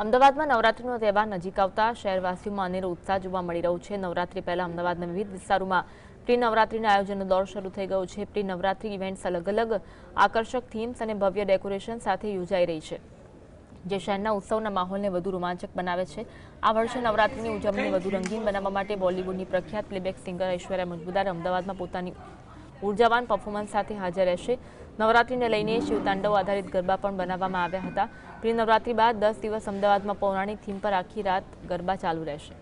અમદાવાદમાં નવરાત્રીનો તહેવાર નજીક આવતા શહેરવાસીઓમાં અનેરો ઉત્સાહ જોવા મળી રહ્યો છે। નવરાત્રી પહેલા અમદાવાદના વિવિધ વિસ્તારોમાં પ્રી નવરાત્રીના આયોજનનો દોર શરૂ થઈ ગયો છે। પ્રી નવરાત્રી ઇવેન્ટ્સ અલગ અલગ આકર્ષક થીમ્સ અને ભવ્ય ડેકોરેશન સાથે યોજાઈ રહી છે, જે શહેરના ઉત્સવના માહોલને વધુ રોમાંચક બનાવે છે। આ વર્ષે નવરાત્રીની ઉજવણી વધુ રંગીન બનાવવા માટે બોલિવૂડની પ્રખ્યાત પ્લેબેક સિંગર ઐશ્વર્યા મજમુદાર અમદાવાદમાં પોતાની ઉર્જાવાન પરફોર્મન્સ સાથે હાજર રહેશે। નવરાત્રીને લઈને શિવતાંડવ આધારિત ગરબા પણ બનાવવામાં આવ્યા હતા। પ્રી નવરાત્રી બાદ 10 દિવસ અમદાવાદમાં પૌરાણિક થીમ પર આખી રાત ગરબા ચાલુ રહેશે।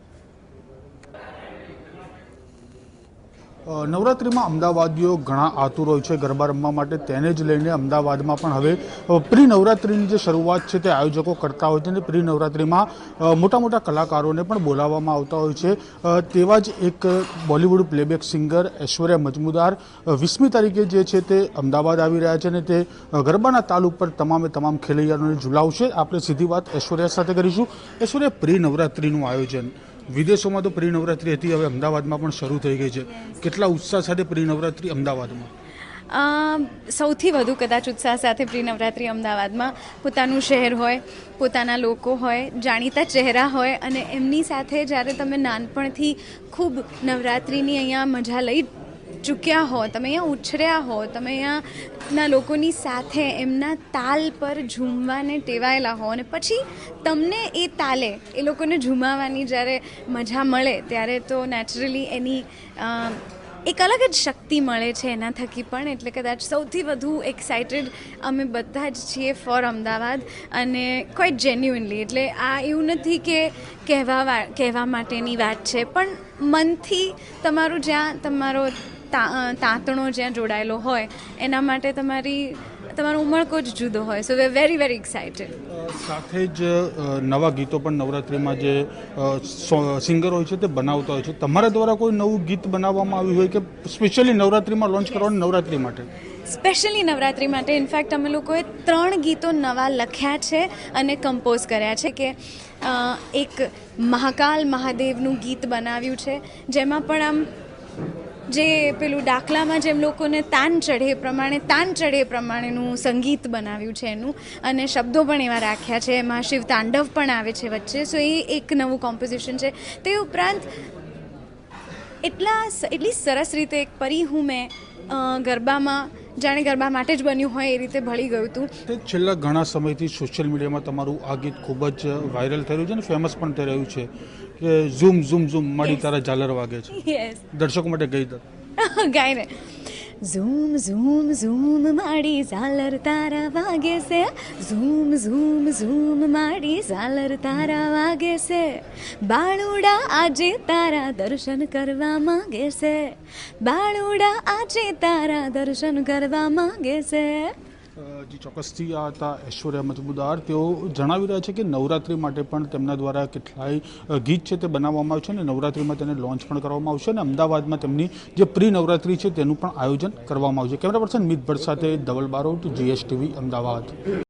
નવરાત્રિમાં અમદાવાદીઓ ઘણા આતુર હોય છે ગરબા રમવા માટે, તેને જ લઈને અમદાવાદમાં પણ હવે પ્રી નવરાત્રિની જે શરૂઆત છે તે આયોજકો કરતા હોય છે અને પ્રી નવરાત્રિમાં મોટા મોટા કલાકારોને પણ બોલાવવામાં આવતા હોય છે। તેવા જ એક બોલિવૂડ પ્લેબેક સિંગર ઐશ્વર્યા મજમુદાર 20મી તારીખે જે છે તે અમદાવાદ આવી રહ્યા છે અને તે ગરબાના તાલ ઉપર તમામ ખેલૈયાઓને ઝુલાવશે। આપણે સીધી વાત ઐશ્વર્યા સાથે કરીશું। ઐશ્વર્યા, પ્રી નવરાત્રિનું આયોજન વિદેશોમાં તો પ્રી નવરાત્રી હતી, હવે અમદાવાદમાં પણ શરૂ થઈ ગઈ છે, કેટલા ઉત્સાહ સાથે પ્રી નવરાત્રી અમદાવાદમાં? સૌથી વધુ કદાચ ઉત્સાહ સાથે પ્રી નવરાત્રી અમદાવાદમાં પોતાનું શહેર હોય, પોતાના લોકો હોય, જાણીતા ચહેરા હોય અને એમની સાથે જ્યારે તમે નાનપણથી ખૂબ નવરાત્રિની અહીંયા મજા લઈ ચૂક્યા હો, તમે અહીંયા ઉછર્યા હો, તમે અહીંયાના લોકોની સાથે એમના તાલ પર ઝૂમવાને ટેવાયેલા હો અને પછી તમને એ તાલે એ લોકોને ઝૂમાવાની જ્યારે મજા મળે ત્યારે તો નેચરલી એની એક અલગ જ શક્તિ મળે છે એના થકી પણ। એટલે કદાચ સૌથી વધુ એક્સાઇટેડ અમે બધા જ છીએ ફોર અમદાવાદ અને ક્વાઇટ જેન્યુઇનલી। એટલે આ એવું નથી કે કહેવા માટેની વાત છે, પણ મનથી તમારું જ્યાં તમારો તાંતણો જ્યાં જોડાયેલો હોય એના માટે તમારો ઉમળકો જ જુદો હોય। So we are very very excited. સાથે જ નવા ગીતો પણ નવરાત્રિમાં જે સિંગર હોય છે તે બનાવતા હોય છે, તમારા દ્વારા કોઈ નવું ગીત બનાવવામાં આવ્યું હોય કે સ્પેશિયલી નવરાત્રિમાં લોન્ચ કરવાનું? નવરાત્રિ માટે સ્પેશિયલી નવરાત્રિ માટે ઇનફેક્ટ અમે લોકોએ 3 ગીતો નવા લખ્યા છે અને કમ્પોઝ કર્યા છે। કે એક મહાકાલ મહાદેવનું ગીત બનાવ્યું છે, જેમાં પણ આમ જે પેલું દાખલામાં જેમ લોકોને તાન ચઢે પ્રમાણેનું સંગીત બનાવ્યું છે એનું, અને શબ્દો પણ એવા રાખ્યા છે, એમાં શિવ તાંડવ પણ આવે છે વચ્ચે। સો એ એક નવું કોમ્પોઝિશન છે। તે ઉપરાંત એટલી સરસ રીતે એક પરી હું મેં ગરબામાં જાણે ગરબા માટે જ બન્યું હોય એ રીતે ભળી ગયું હતું। છેલ્લા ઘણા સમયથી સોશિયલ મીડિયામાં તમારું આ ગીત ખૂબ જ વાયરલ થઈ રહ્યું છે અને ફેમસ પણ થઈ રહ્યું છે કે ઝૂમ ઝૂમ ઝૂમ માડી તારા ઝાલર વાગે છે। દર્શકો માટે ગઈ ગાયને ઝૂમ ઝૂમ ઝૂમ માડી ઝાલર તારા વાગે છે, ઝૂમ ઝૂમ ઝૂમ માડી ઝાલર તારા વાગે છે, બાળુડા આજે તારા દર્શન કરવા માંગે છે, બાળુડા આજે તારા દર્શન કરવા માંગે છે। જી ચોક્કસથી આ હતા ઐશ્વર્યા મજમુદાર। તેઓ જણાવી રહ્યા છે કે નવરાત્રિ માટે પણ તેમના દ્વારા કેટલાય ગીત છે તે બનાવવામાં આવ્યું છે અને નવરાત્રિમાં તેને લોન્ચ પણ કરવામાં આવશે અને અમદાવાદમાં તેમની જે પ્રી નવરાત્રિ છે તેનું પણ આયોજન કરવામાં આવશે। કેમેરા પર્સન મિત ભટ્ટ સાથે ધવલ બારોટ, GSTV અમદાવાદ।